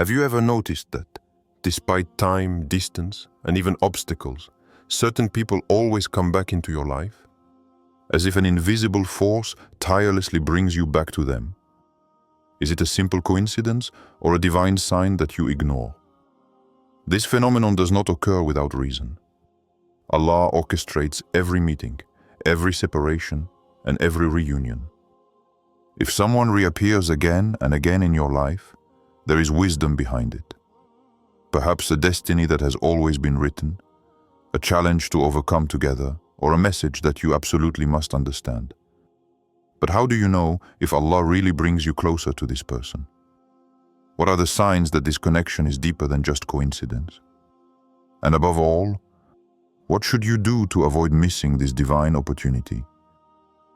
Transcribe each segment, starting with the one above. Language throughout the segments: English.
Have you ever noticed that, despite time, distance, and even obstacles, certain people always come back into your life? As if an invisible force tirelessly brings you back to them. Is it a simple coincidence or a divine sign that you ignore? This phenomenon does not occur without reason. Allah orchestrates every meeting, every separation, and every reunion. If someone reappears again and again in your life, there is wisdom behind it. Perhaps a destiny that has always been written, a challenge to overcome together, or a message that you absolutely must understand. But how do you know if Allah really brings you closer to this person? What are the signs that this connection is deeper than just coincidence? And above all, what should you do to avoid missing this divine opportunity?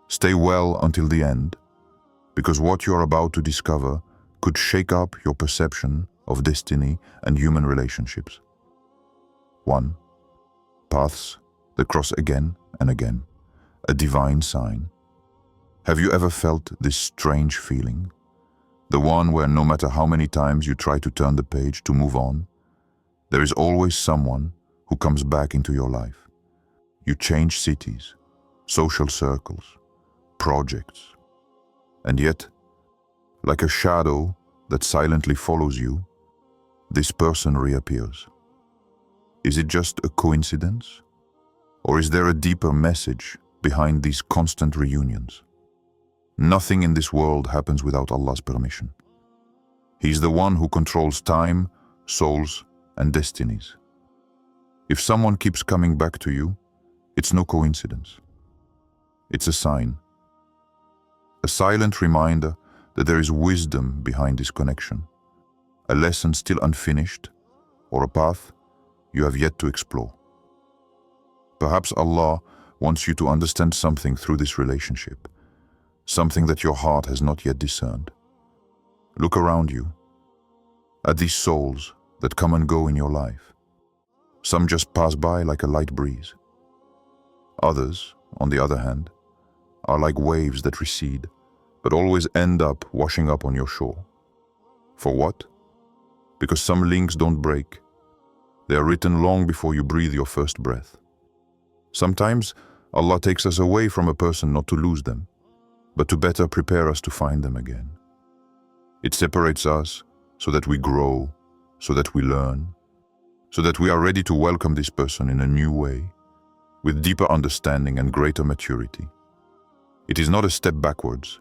Stay well until the end, because what you are about to discover could shake up your perception of destiny and human relationships. 1. Paths that cross again and again, a divine sign. Have you ever felt this strange feeling? The one where no matter how many times you try to turn the page to move on, there is always someone who comes back into your life. You change cities, social circles, projects, and yet, like a shadow that silently follows you, this person reappears. Is it just a coincidence? Or is there a deeper message behind these constant reunions? Nothing in this world happens without Allah's permission. He is the one who controls time, souls, and destinies. If someone keeps coming back to you, it's no coincidence. It's a sign. A silent reminder that there is wisdom behind this connection, a lesson still unfinished, or a path you have yet to explore. Perhaps Allah wants you to understand something through this relationship, something that your heart has not yet discerned. Look around you, at these souls that come and go in your life. Some just pass by like a light breeze. Others, on the other hand, are like waves that recede, but always end up washing up on your shore. For what? Because some links don't break. They are written long before you breathe your first breath. Sometimes Allah takes us away from a person not to lose them, but to better prepare us to find them again. It separates us so that we grow, so that we learn, so that we are ready to welcome this person in a new way, with deeper understanding and greater maturity. It is not a step backwards,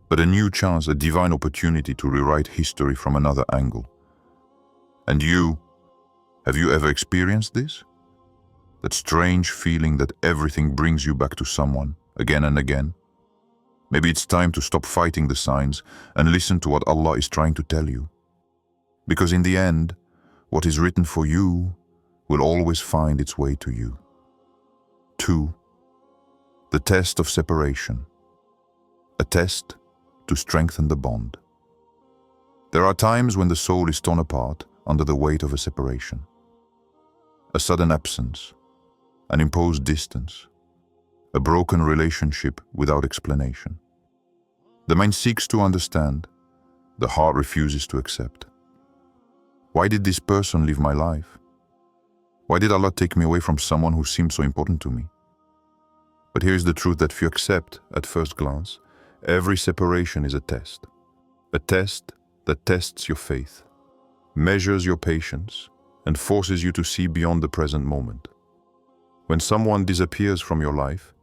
but a new chance, a divine opportunity to rewrite history from another angle. And you, have you ever experienced this? That strange feeling that everything brings you back to someone, again and again? Maybe it's time to stop fighting the signs and listen to what Allah is trying to tell you. Because in the end, what is written for you will always find its way to you. 2. The test of separation. A test to strengthen the bond. There are times when the soul is torn apart under the weight of a separation. A sudden absence, an imposed distance, a broken relationship without explanation. The mind seeks to understand, the heart refuses to accept. Why did this person leave my life? Why did Allah take me away from someone who seemed so important to me? But here is the truth that if you accept at first glance, every separation is a test that tests your faith, measures your patience, and forces you to see beyond the present moment. When someone disappears from your life,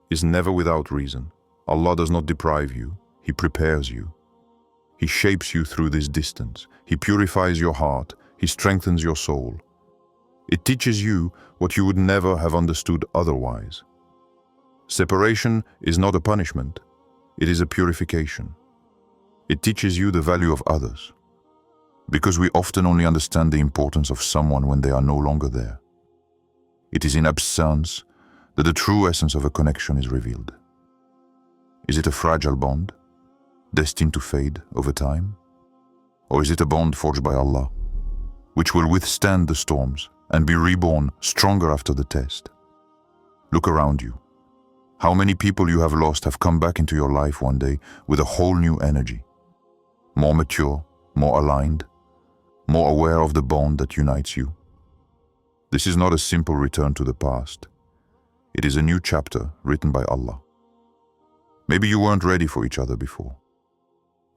is never without reason. Allah does not deprive you, He prepares you. He shapes you through this distance. He purifies your heart. He strengthens your soul. It teaches you what you would never have understood otherwise. Separation is not a punishment. It is a purification. It teaches you the value of others. Because we often only understand the importance of someone when they are no longer there. It is in absence that the true essence of a connection is revealed. Is it a fragile bond, destined to fade over time? Or is it a bond forged by Allah, which will withstand the storms and be reborn stronger after the test? Look around you. How many people you have lost have come back into your life one day with a whole new energy, more mature, more aligned, more aware of the bond that unites you. This is not a simple return to the past. It is a new chapter written by Allah. Maybe you weren't ready for each other before.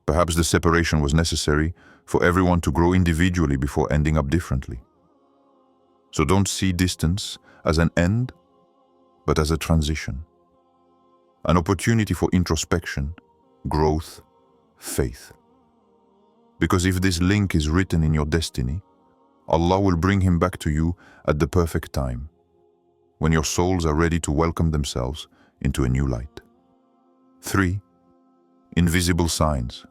Perhaps the separation was necessary for everyone to grow individually before ending up differently. So don't see distance as an end, but as a transition. An opportunity for introspection, growth, faith. Because if this link is written in your destiny, Allah will bring him back to you at the perfect time, when your souls are ready to welcome themselves into a new light. 3. Invisible signs.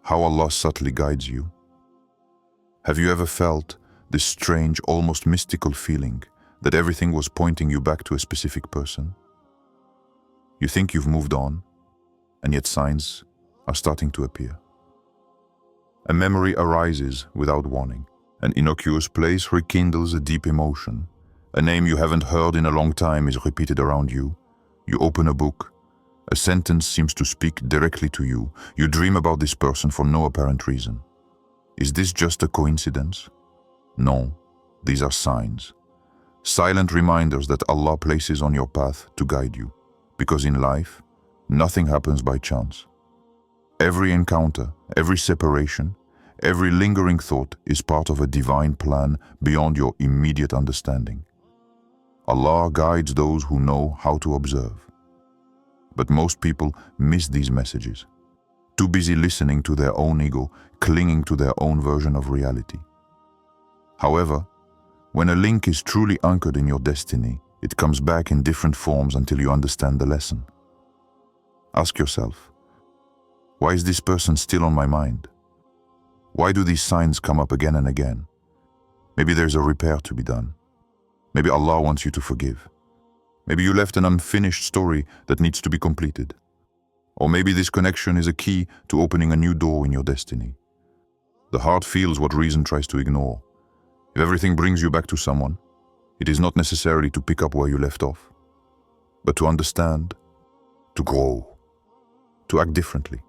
How Allah subtly guides you. Have you ever felt this strange, almost mystical feeling that everything was pointing you back to a specific person? You think you've moved on, and yet signs are starting to appear. A memory arises without warning. An innocuous place rekindles a deep emotion. A name you haven't heard in a long time is repeated around you. You open a book. A sentence seems to speak directly to you. You dream about this person for no apparent reason. Is this just a coincidence? No, these are signs. Silent reminders that Allah places on your path to guide you. Because in life, nothing happens by chance. Every encounter, every separation, every lingering thought is part of a divine plan beyond your immediate understanding. Allah guides those who know how to observe. But most people miss these messages, too busy listening to their own ego, clinging to their own version of reality. However, when a link is truly anchored in your destiny, it comes back in different forms until you understand the lesson. Ask yourself, why is this person still on my mind? Why do these signs come up again and again? Maybe there's a repair to be done. Maybe Allah wants you to forgive. Maybe you left an unfinished story that needs to be completed. Or maybe this connection is a key to opening a new door in your destiny. The heart feels what reason tries to ignore. If everything brings you back to someone, it is not necessarily to pick up where you left off, but to understand, to grow, to act differently.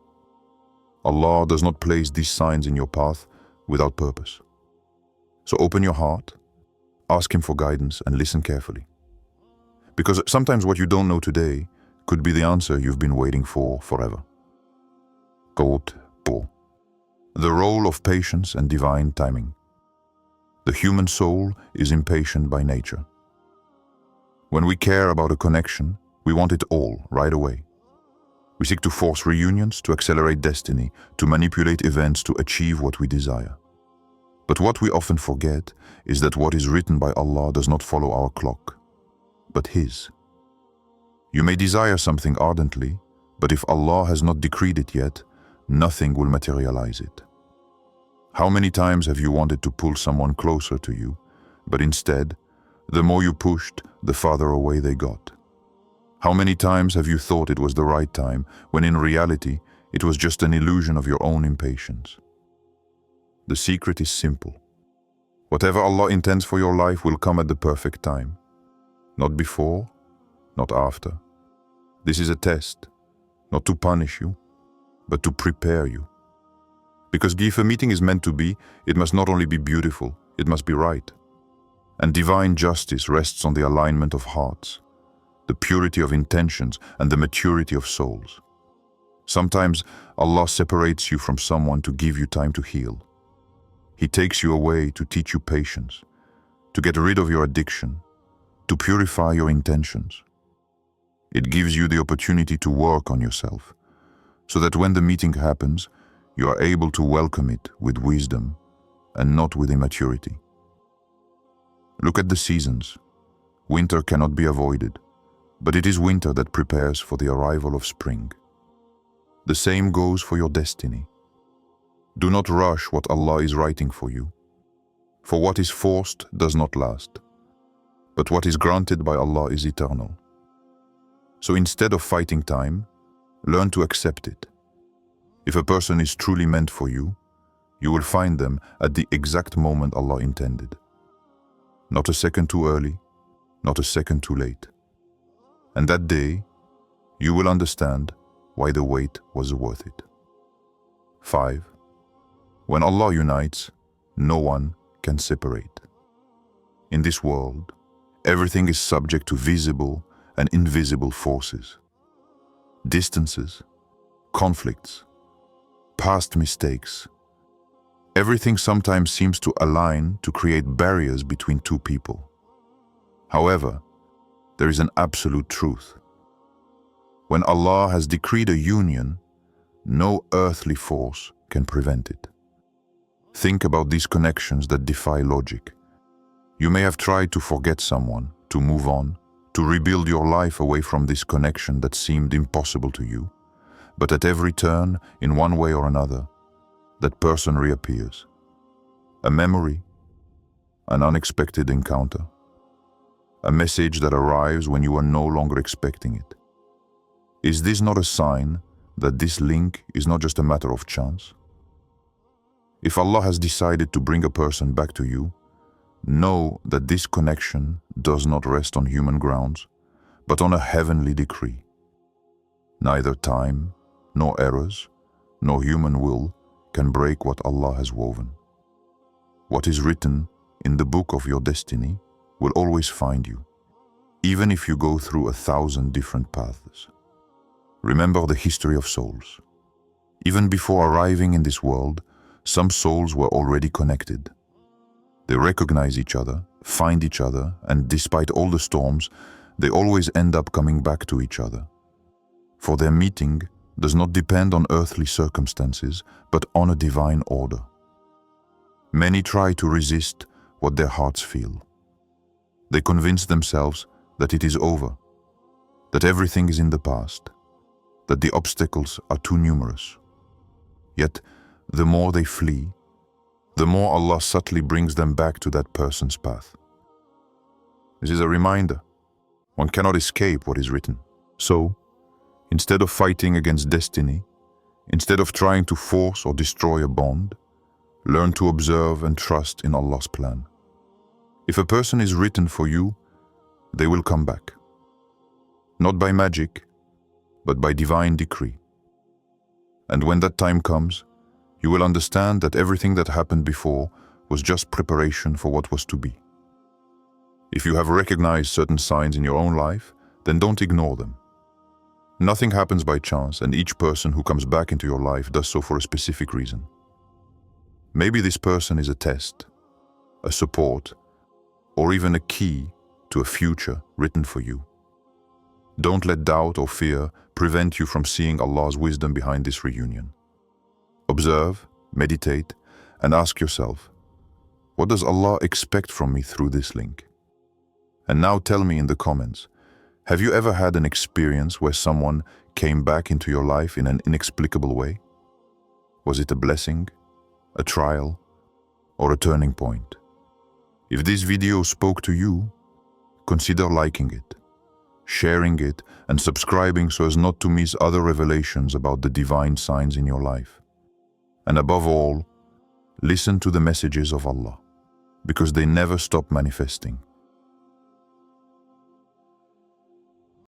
Allah does not place these signs in your path without purpose. So open your heart, ask Him for guidance, and listen carefully. Because sometimes what you don't know today could be the answer you've been waiting for forever. Quote 4. The role of patience and divine timing. The human soul is impatient by nature. When we care about a connection, we want it all right away. We seek to force reunions, to accelerate destiny, to manipulate events to achieve what we desire. But what we often forget is that what is written by Allah does not follow our clock, but His. You may desire something ardently, but if Allah has not decreed it yet, nothing will materialize it. How many times have you wanted to pull someone closer to you, but instead, the more you pushed, the farther away they got? How many times have you thought it was the right time, when in reality, it was just an illusion of your own impatience? The secret is simple. Whatever Allah intends for your life will come at the perfect time. Not before, not after. This is a test, not to punish you, but to prepare you. Because if a meeting is meant to be, it must not only be beautiful, it must be right. And divine justice rests on the alignment of hearts, the purity of intentions, and the maturity of souls. Sometimes Allah separates you from someone to give you time to heal. He takes you away to teach you patience, to get rid of your addiction, to purify your intentions. It gives you the opportunity to work on yourself, so that when the meeting happens, you are able to welcome it with wisdom and not with immaturity. Look at the seasons. Winter cannot be avoided, but it is winter that prepares for the arrival of spring. The same goes for your destiny. Do not rush what Allah is writing for you, for what is forced does not last, but what is granted by Allah is eternal. So instead of fighting time, learn to accept it. If a person is truly meant for you, you will find them at the exact moment Allah intended. Not a second too early, not a second too late. And that day, you will understand why the wait was worth it. 5. When Allah unites, no one can separate. In this world, everything is subject to visible and invisible forces. Distances, conflicts, past mistakes. Everything sometimes seems to align to create barriers between two people. However, there is an absolute truth. When Allah has decreed a union, no earthly force can prevent it. Think about these connections that defy logic. You may have tried to forget someone, to move on, to rebuild your life away from this connection that seemed impossible to you. But at every turn, in one way or another, that person reappears. A memory, an unexpected encounter, a message that arrives when you are no longer expecting it. Is this not a sign that this link is not just a matter of chance? If Allah has decided to bring a person back to you, know that this connection does not rest on human grounds, but on a heavenly decree. Neither time, nor errors, nor human will can break what Allah has woven. What is written in the book of your destiny will always find you, even if you go through 1,000 different paths. Remember the history of souls. Even before arriving in this world, some souls were already connected. They recognize each other, find each other, and despite all the storms, they always end up coming back to each other. For their meeting does not depend on earthly circumstances, but on a divine order. Many try to resist what their hearts feel. They convince themselves that it is over, that everything is in the past, that the obstacles are too numerous. Yet, the more they flee, the more Allah subtly brings them back to that person's path. This is a reminder. One cannot escape what is written. So, instead of fighting against destiny, instead of trying to force or destroy a bond, learn to observe and trust in Allah's plan. If a person is written for you, they will come back. Not by magic, but by divine decree. And when that time comes, you will understand that everything that happened before was just preparation for what was to be. If you have recognized certain signs in your own life, then don't ignore them. Nothing happens by chance, and each person who comes back into your life does so for a specific reason. Maybe this person is a test, a support, or even a key to a future written for you. Don't let doubt or fear prevent you from seeing Allah's wisdom behind this reunion. Observe, meditate, and ask yourself, what does Allah expect from me through this link? And now tell me in the comments, have you ever had an experience where someone came back into your life in an inexplicable way? Was it a blessing, a trial, or a turning point? If this video spoke to you, consider liking it, sharing it, and subscribing so as not to miss other revelations about the divine signs in your life. And above all, listen to the messages of Allah, because they never stop manifesting.